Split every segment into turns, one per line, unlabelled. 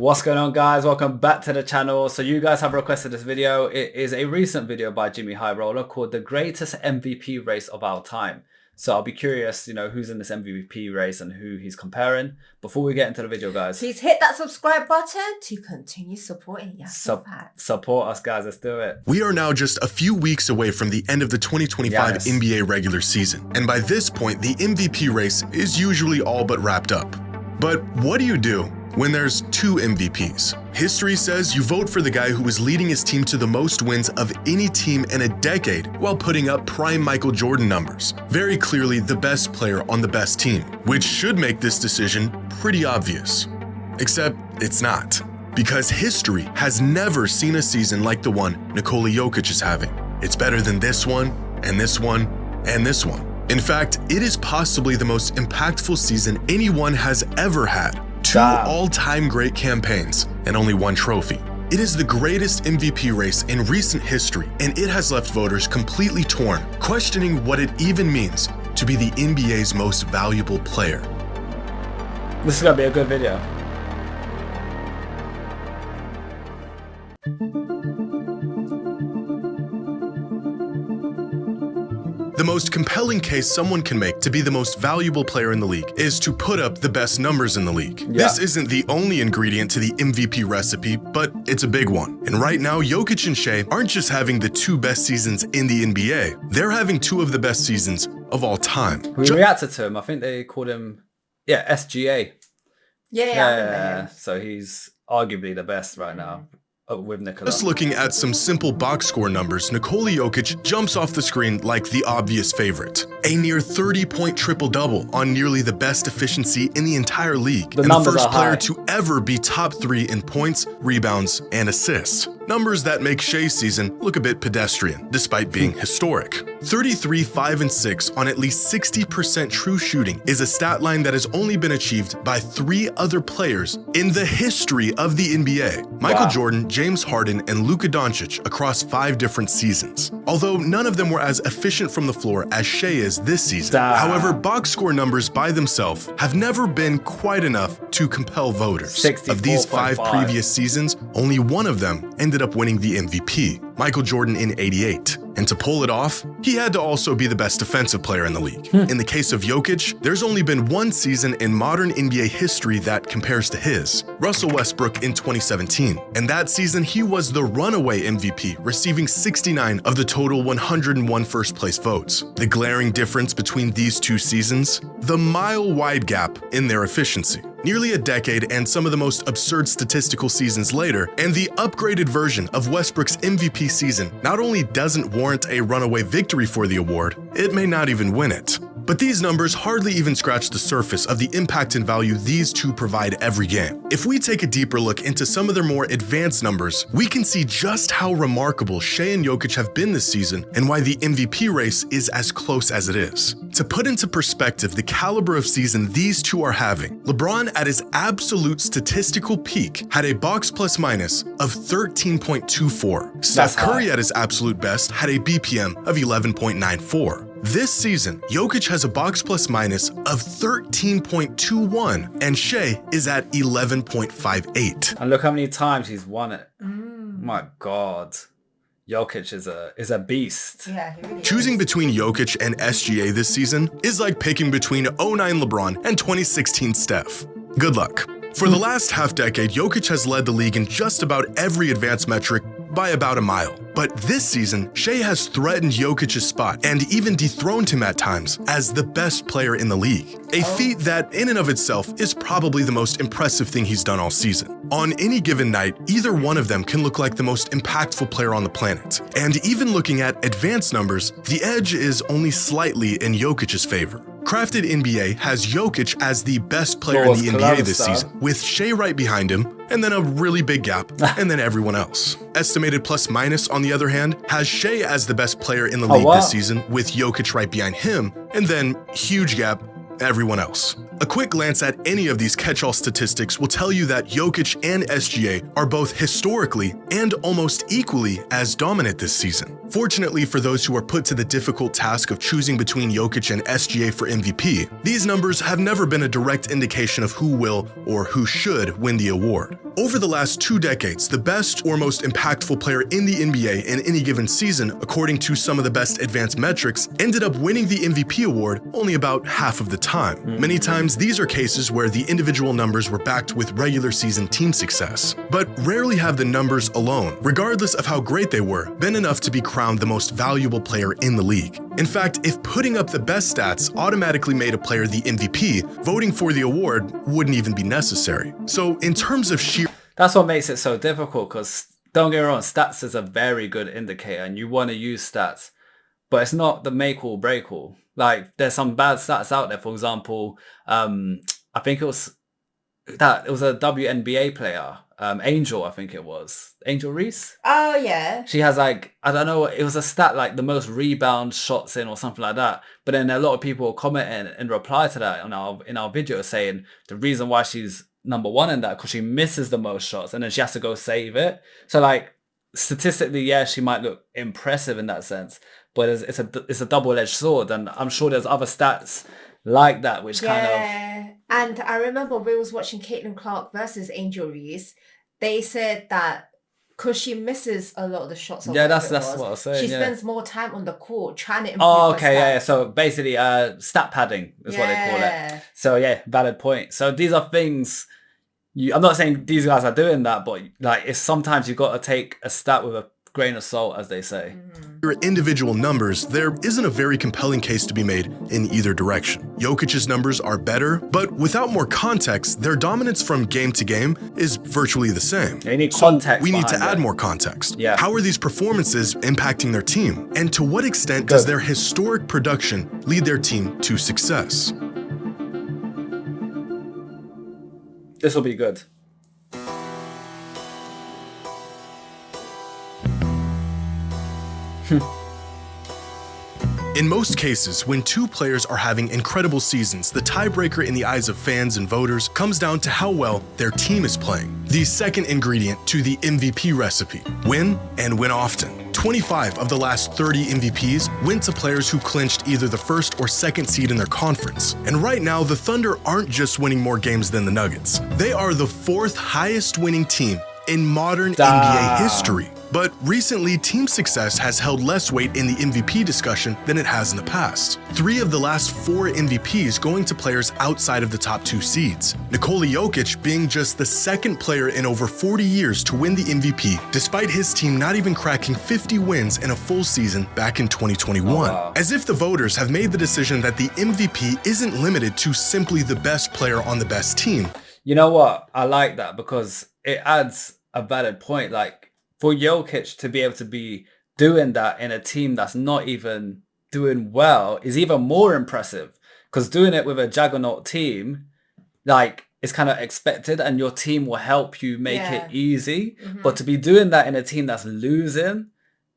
What's going on, guys? Welcome back to the channel. So you guys have requested this video. It is a recent video by Jimmy High Roller called the greatest MVP race of our time. So I'll be curious, who's in this MVP race and who he's comparing. Before we get into the video, guys,
please hit that subscribe button to continue supporting Yass.
Support us, guys. Let's do it.
We are now just a few weeks away from the end of the 2025 NBA regular season. And by this point, the MVP race is usually all but wrapped up. But what do you do when there's two MVPs? History says you vote for the guy who is leading his team to the most wins of any team in a decade while putting up prime Michael Jordan numbers. Very clearly the best player on the best team, which should make this decision pretty obvious. Except it's not, because history has never seen a season like the one Nikola Jokic is having. It's better than this one, and this one, and this one. In fact, it is possibly the most impactful season anyone has ever had. Two all-time great campaigns and only one trophy. It is the greatest MVP race in recent history, and it has left voters completely torn, questioning what it even means to be the NBA's most valuable player.
This is gonna be a good video.
The most compelling case someone can make to be the most valuable player in the league is to put up the best numbers in the league. Yeah. This isn't the only ingredient to the MVP recipe, but it's a big one. And right now, Jokic and Shai aren't just having the two best seasons in the NBA, they're having two of the best seasons of all time.
We reacted to him. I think they called him, SGA. Yeah. So he's arguably the best right now. With Nikola.
Just looking at some simple box score numbers, Nikola Jokic jumps off the screen like the obvious favorite. A near 30-point triple-double on nearly the best efficiency in the entire league. And the first player to ever be top 3 in points, rebounds, and assists. Numbers that make Shai's season look a bit pedestrian, despite being historic. 33, 5, and 6 on at least 60% true shooting is a stat line that has only been achieved by 3 other players in the history of the NBA. Michael Jordan, James Harden, and Luka Doncic across 5 different seasons. Although none of them were as efficient from the floor as Shai is this season. However, box score numbers by themselves have never been quite enough to compel voters. Of these 5 previous seasons, only one of them ended up winning the MVP, Michael Jordan in '88. And to pull it off, he had to also be the best defensive player in the league. In the case of Jokic, there's only been one season in modern NBA history that compares to his, Russell Westbrook in 2017. And that season, he was the runaway MVP, receiving 69 of the total 101 first-place votes. The glaring difference between these two seasons? The mile-wide gap in their efficiency. Nearly a decade and some of the most absurd statistical seasons later, and the upgraded version of Westbrook's MVP season not only doesn't warrant a runaway victory for the award, it may not even win it. But these numbers hardly even scratch the surface of the impact and value these two provide every game. If we take a deeper look into some of their more advanced numbers, we can see just how remarkable Shai and Jokic have been this season and why the MVP race is as close as it is. To put into perspective the caliber of season these two are having, LeBron at his absolute statistical peak had a box plus minus of 13.24. Steph Curry at his absolute best had a BPM of 11.94. This season, Jokic has a box plus minus of 13.21 and Shai is at 11.58.
And look how many times he's won it. My God. Jokic is a beast.
Yeah, he really
Choosing
is.
between Jokic and SGA this season is like picking between 09 LeBron and 2016 Steph. Good luck. For the last half-decade, Jokic has led the league in just about every advanced metric by about a mile. But this season, Shai has threatened Jokic's spot and even dethroned him at times as the best player in the league. A feat that, in and of itself, is probably the most impressive thing he's done all season. On any given night, either one of them can look like the most impactful player on the planet. And even looking at advanced numbers, the edge is only slightly in Jokic's favor. Crafted NBA has Jokic as the best player in the NBA this season, with Shai right behind him, and then a really big gap, and then everyone else. Estimated plus minus, on the other hand, has Shai as the best player in the league this season, with Jokic right behind him, and then huge gap, everyone else. A quick glance at any of these catch-all statistics will tell you that Jokic and SGA are both historically and almost equally as dominant this season. Fortunately for those who are put to the difficult task of choosing between Jokic and SGA for MVP, these numbers have never been a direct indication of who will or who should win the award. Over the last 2 decades, the best or most impactful player in the NBA in any given season, according to some of the best advanced metrics, ended up winning the MVP award only about half of the time. Many times, these are cases where the individual numbers were backed with regular season team success. But rarely have the numbers alone, regardless of how great they were, been enough to be crowned the most valuable player in the league. In fact, if putting up the best stats automatically made a player the MVP, voting for the award wouldn't even be necessary. So in terms of sheer...
That's what makes it so difficult, because don't get me wrong, stats is a very good indicator and you want to use stats, but it's not the make or break all. Like, there's some bad stats out there. For example, I think it was a WNBA player, Angel, I think it was. Angel Reese?
Oh, yeah.
She has like, I don't know, it was a stat like the most rebound shots in or something like that. But then a lot of people commenting in reply to that in our video saying the reason why she's number one in that because she misses the most shots and then she has to go save it. So like statistically, yeah, she might look impressive in that sense, but it's a double-edged sword, and I'm sure there's other stats like that which kind of...
And I remember we was watching Caitlin Clark versus Angel Reese. They said that because she misses a lot of the shots.
Yeah, that's what I was saying.
She spends more time on the court trying to improve
Oh,
her
okay, yeah.
stats.
So basically, stat padding is what they call it. So yeah, valid point. So these are things. I'm not saying these guys are doing that, but like, it's sometimes you've got to take a stat with a grain of salt, as they say.
Your individual numbers, there isn't a very compelling case to be made in either direction. Jokic's numbers are better, but without more context, their dominance from game to game is virtually the same.
You need context.
So we need to add
it.
more context.
Yeah.
How are these performances impacting their team? And to what extent does their historic production lead their team to success?
This will be good.
In most cases, when two players are having incredible seasons, the tiebreaker in the eyes of fans and voters comes down to how well their team is playing. The second ingredient to the MVP recipe: win and win often. 25 of the last 30 MVPs went to players who clinched either the first or second seed in their conference. And right now, the Thunder aren't just winning more games than the Nuggets. They are the 4th highest winning team in modern NBA history. But recently, team success has held less weight in the MVP discussion than it has in the past. 3 of the last 4 MVPs going to players outside of the top 2 seeds. Nikola Jokic being just the 2nd player in over 40 years to win the MVP, despite his team not even cracking 50 wins in a full season back in 2021.
Oh, wow.
As if the voters have made the decision that the MVP isn't limited to simply the best player on the best team.
You know what? I like that because it adds a valid point. Like, for Jokic to be able to be doing that in a team that's not even doing well is even more impressive, because doing it with a juggernaut team, like, it's kind of expected and your team will help you make it easy. But to be doing that in a team that's losing,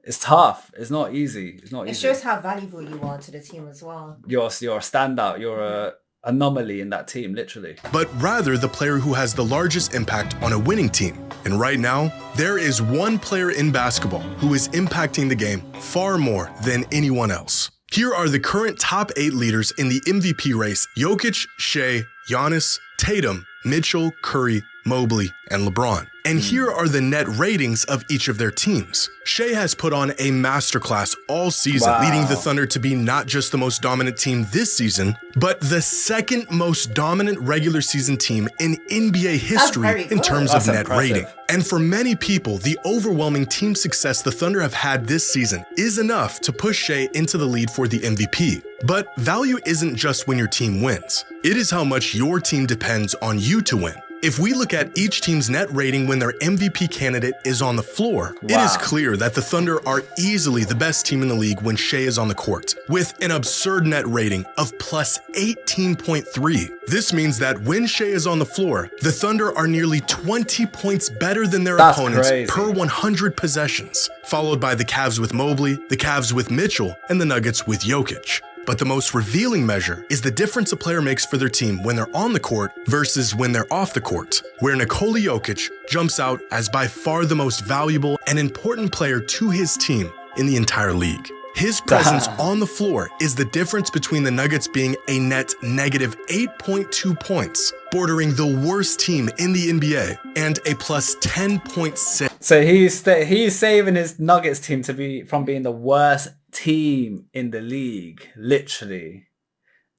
it's tough. It's not easy. It's not easy.
It shows how valuable you are to the team as well.
You're a standout. You're a anomaly in that team, literally.
But rather the player who has the largest impact on a winning team. And right now, there is one player in basketball who is impacting the game far more than anyone else. Here are the current top 8 leaders in the MVP race: Jokic, Shea, Giannis, Tatum, Mitchell, Curry, Mobley, and LeBron. And here are the net ratings of each of their teams. Shea has put on a masterclass all season, leading the Thunder to be not just the most dominant team this season, but the 2nd most dominant regular season team in NBA history in terms of net rating. And for many people, the overwhelming team success the Thunder have had this season is enough to push Shea into the lead for the MVP. But value isn't just when your team wins. It is how much your team depends on you to win. If we look at each team's net rating when their MVP candidate is on the floor, it is clear that the Thunder are easily the best team in the league when Shea is on the court, with an absurd net rating of plus 18.3. This means that when Shea is on the floor, the Thunder are nearly 20 points better than their opponents per 100 possessions, followed by the Cavs with Mobley, the Cavs with Mitchell, and the Nuggets with Jokic. But the most revealing measure is the difference a player makes for their team when they're on the court versus when they're off the court, where Nikola Jokic jumps out as by far the most valuable and important player to his team in the entire league. His presence on the floor is the difference between the Nuggets being a net negative 8.2 points, bordering the worst team in the NBA, and a plus 10.6.
So he's saving his Nuggets team from being the worst team in the league, literally.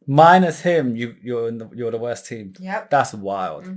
Minus him, you're the worst team.
Yep.
That's wild.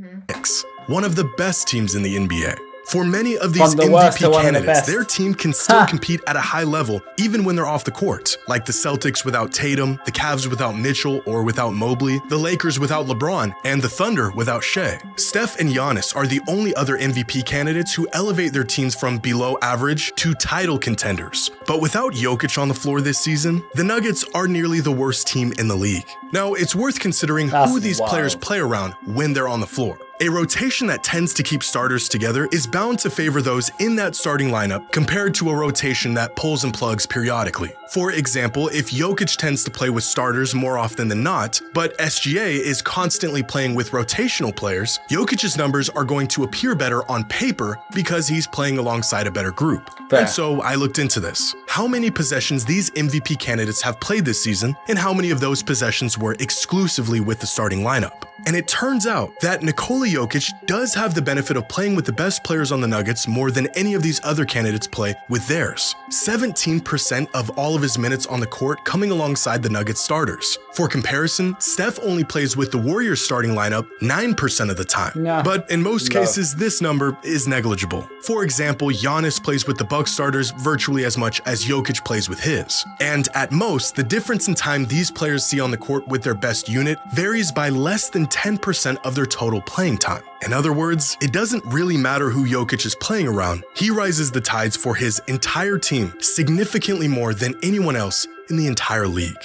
One of the best teams in the NBA. For many of these MVP candidates, their team can still compete at a high level even when they're off the court, like the Celtics without Tatum, the Cavs without Mitchell or without Mobley, the Lakers without LeBron, and the Thunder without Shea. Steph and Giannis are the only other MVP candidates who elevate their teams from below average to title contenders. But without Jokic on the floor this season, the Nuggets are nearly the worst team in the league. Now, it's worth considering who these players play around when they're on the floor. A rotation that tends to keep starters together is bound to favor those in that starting lineup compared to a rotation that pulls and plugs periodically. For example, if Jokic tends to play with starters more often than not, but SGA is constantly playing with rotational players, Jokic's numbers are going to appear better on paper because he's playing alongside a better group. And so I looked into this. How many possessions these MVP candidates have played this season, and how many of those possessions were exclusively with the starting lineup. And it turns out that Nikola Jokic does have the benefit of playing with the best players on the Nuggets more than any of these other candidates play with theirs. 17% of all of his minutes on the court coming alongside the Nuggets starters. For comparison, Steph only plays with the Warriors starting lineup 9% of the time. But in most cases, this number is negligible. For example, Giannis plays with the Bucks starters virtually as much as Jokic plays with his. And at most, the difference in time these players see on the court with their best unit varies by less than 10% of their total playing time. In other words, it doesn't really matter who Jokic is playing around. He rises the tides for his entire team significantly more than anyone else in the entire league.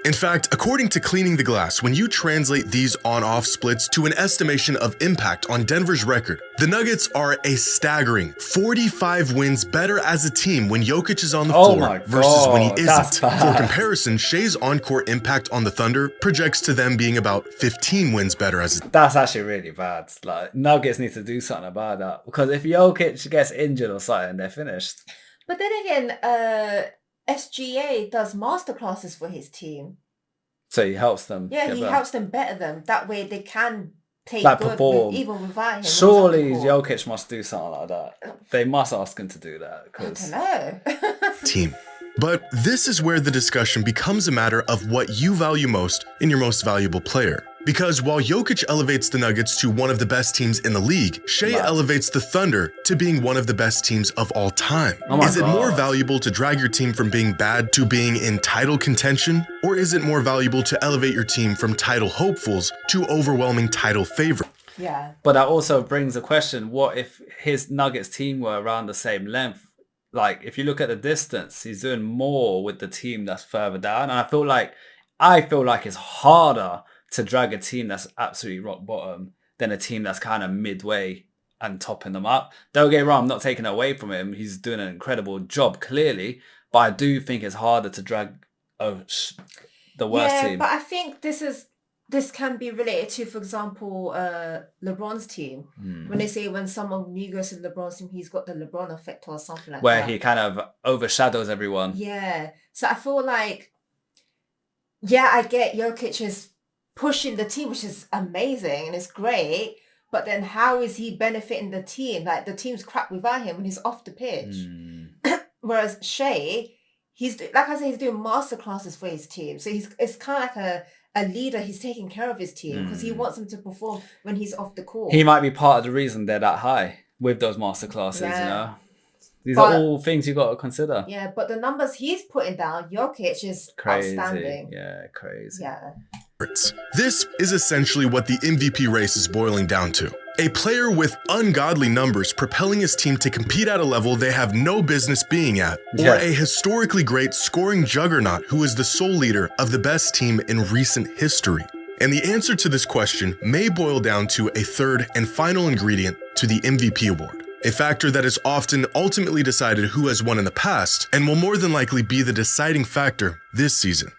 In fact, according to Cleaning the Glass, when you translate these on-off splits to an estimation of impact on Denver's record, the Nuggets are a staggering 45 wins better as a team when Jokic is on the floor versus when he isn't. For comparison, Shea's on-court impact on the Thunder projects to them being about 15 wins better as a team.
That's actually really bad. Like, Nuggets need to do something about that, because if Jokic gets injured or something, they're finished.
But then again, SGA does masterclasses for his team.
So he helps them.
Yeah, he helps them better them. That way they can play
perform.
even without him.
Surely Jokic must do something like that. They must ask him to do that.
I don't know.
Team. But this is where the discussion becomes a matter of what you value most in your most valuable player. Because while Jokic elevates the Nuggets to one of the best teams in the league, Shea elevates the Thunder to being one of the best teams of all time. Is it more valuable to drag your team from being bad to being in title contention? Or is it more valuable to elevate your team from title hopefuls to overwhelming title favorites?
Yeah.
But that also brings a question. What if his Nuggets team were around the same length? Like, if you look at the distance, he's doing more with the team that's further down. And I feel like it's harder to drag a team that's absolutely rock bottom than a team that's kind of midway and topping them up. Don't get me wrong, I'm not taking it away from him. He's doing an incredible job, clearly. But I do think it's harder to drag the worst team.
Yeah, but I think this can be related to, for example, LeBron's team. When they say when someone new goes to LeBron's team, he's got the LeBron effect or something like that.
Where he kind of overshadows everyone.
Yeah. So I feel like, yeah, I get Jokic is pushing the team, which is amazing and it's great. But then how is he benefiting the team? Like, the team's crap without him when he's off the pitch. Whereas Shea, he's doing masterclasses for his team. So it's kind of like a leader. He's taking care of his team because he wants them to perform when he's off the court.
He might be part of the reason they're that high with those masterclasses, you know? These are all things you got to consider.
Yeah, but the numbers he's putting down, Jokic is outstanding.
Yeah, crazy.
Yeah.
This is essentially what the MVP race is boiling down to. A player with ungodly numbers propelling his team to compete at a level they have no business being at, or a historically great scoring juggernaut who is the sole leader of the best team in recent history. And the answer to this question may boil down to a third and final ingredient to the MVP award. A factor that is often ultimately decided who has won in the past and will more than likely be the deciding factor this season.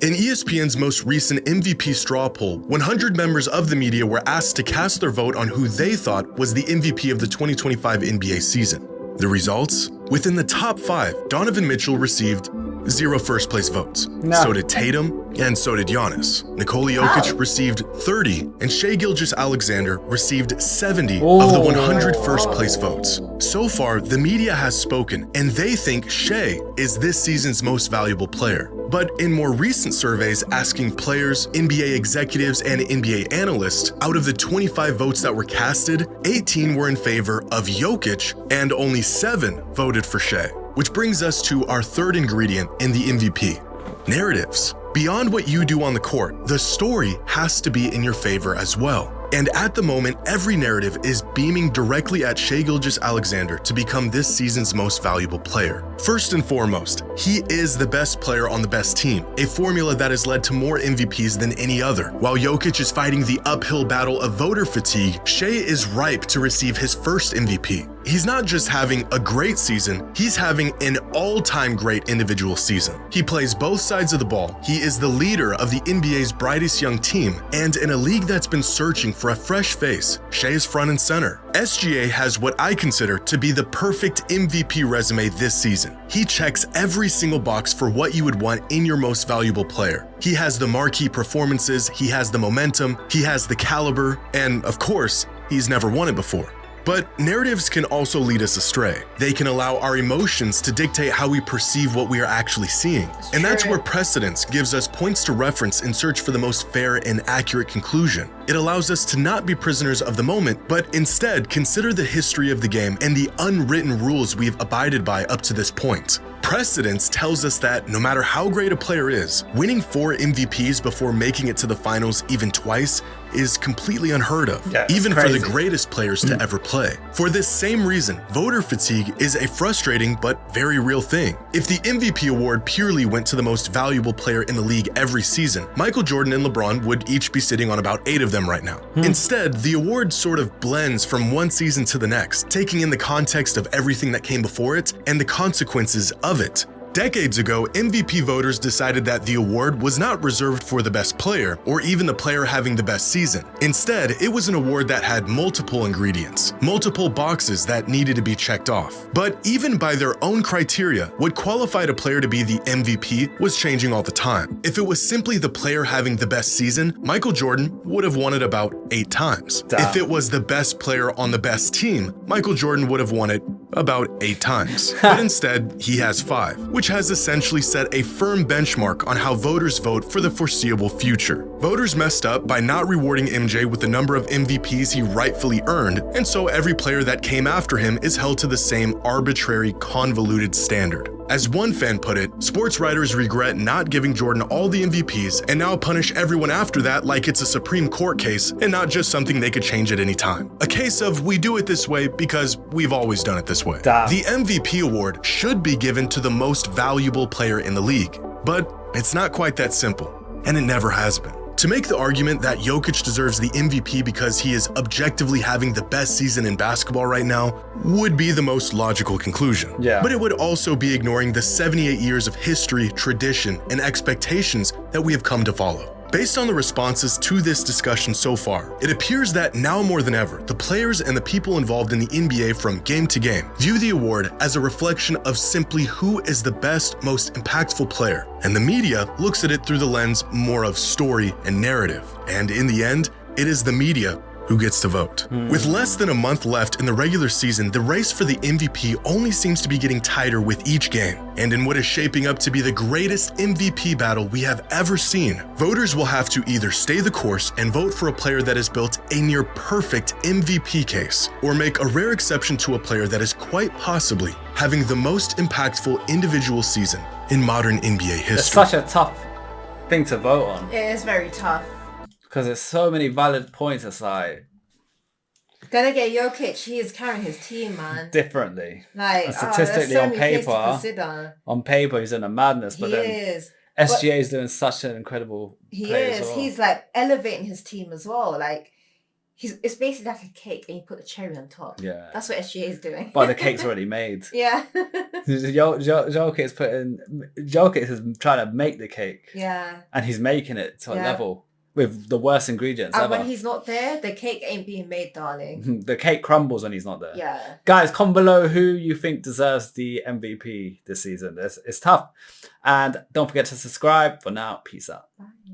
In ESPN's most recent MVP straw poll, 100 members of the media were asked to cast their vote on who they thought was the MVP of the 2025 NBA season. The results? Within the top 5, Donovan Mitchell received 0 first-place votes.
No.
So did Tatum, and so did Giannis. Nikola Jokic received 30, and Shai Gilgeous-Alexander received 70 of the 100 first-place votes. So far, the media has spoken, and they think Shai is this season's most valuable player. But in more recent surveys asking players, NBA executives, and NBA analysts, out of the 25 votes that were casted, 18 were in favor of Jokic, and only 7 voted for Shai. Which brings us to our third ingredient in the MVP, narratives. Beyond what you do on the court, the story has to be in your favor as well. And at the moment, every narrative is beaming directly at Shai Gilgeous-Alexander to become this season's most valuable player. First and foremost, he is the best player on the best team, a formula that has led to more MVPs than any other. While Jokic is fighting the uphill battle of voter fatigue, Shai is ripe to receive his first MVP. He's not just having a great season, he's having an all-time great individual season. He plays both sides of the ball, he is the leader of the NBA's brightest young team, and in a league that's been searching for a fresh face, Shai is front and center. SGA has what I consider to be the perfect MVP resume this season. He checks every single box for what you would want in your most valuable player. He has the marquee performances, he has the momentum, he has the caliber, and of course, he's never won it before. But narratives can also lead us astray. They can allow our emotions to dictate how we perceive what we are actually seeing. And that's where precedence gives us points to reference in search for the most fair and accurate conclusion. It allows us to not be prisoners of the moment, but instead consider the history of the game and the unwritten rules we've abided by up to this point. Precedence tells us that no matter how great a player is, winning 4 MVPs before making it to the finals even twice is completely unheard of, even for the greatest players to ever play. For this same reason, voter fatigue is a frustrating but very real thing. If the MVP award purely went to the most valuable player in the league every season, Michael Jordan and LeBron would each be sitting on about 8 of them right now. Instead, the award sort of blends from one season to the next, taking in the context of everything that came before it and the consequences of it. Decades ago, MVP voters decided that the award was not reserved for the best player or even the player having the best season. Instead, it was an award that had multiple ingredients, multiple boxes that needed to be checked off. But even by their own criteria, what qualified a player to be the MVP was changing all the time. If it was simply the player having the best season, Michael Jordan would have won it about 8 times. If it was the best player on the best team, Michael Jordan would have won it about 8 times. But instead, he has 5, which has essentially set a firm benchmark on how voters vote for the foreseeable future. Voters messed up by not rewarding MJ with the number of MVPs he rightfully earned, and so every player that came after him is held to the same arbitrary, convoluted standard. As one fan put it, sports writers regret not giving Jordan all the MVPs and now punish everyone after that like it's a Supreme Court case and not just something they could change at any time. A case of we do it this way because we've always done it this way. The MVP award should be given to the most valuable player in the league, but it's not quite that simple, and it never has been. To make the argument that Jokic deserves the MVP because he is objectively having the best season in basketball right now would be the most logical conclusion. But it would also be ignoring the 78 years of history, tradition, and expectations that we have come to follow. Based on the responses to this discussion so far, it appears that now more than ever, the players and the people involved in the NBA from game to game view the award as a reflection of simply who is the best, most impactful player. And the media looks at it through the lens more of story and narrative. And in the end, it is the media who gets to vote. With less than a month left in the regular season, the race for the MVP only seems to be getting tighter with each game. And in what is shaping up to be the greatest MVP battle we have ever seen, voters will have to either stay the course and vote for a player that has built a near perfect MVP case, or make a rare exception to a player that is quite possibly having the most impactful individual season in modern NBA history.
It's such a tough thing to vote on.
It is very tough.
Because there's so many valid points aside.
Gonna get Jokic, he is carrying his team, man.
Differently.
Like,
and statistically
so
on paper, he's in a madness, but SGA is doing such an incredible play as well.
He's like elevating his team as well. Like, it's basically like a cake and you put the cherry on top.
Yeah.
That's what SGA is doing.
But the cake's already made.
Yeah.
Jokic is trying to make the cake.
Yeah.
And he's making it to a level with the worst ingredients
and
ever.
when he's not there, the cake ain't being made, darling.
The cake crumbles when he's not there.
Yeah.
Guys, comment below who you think deserves the MVP this season. It's tough. And don't forget to subscribe. For now, peace out.
Bye.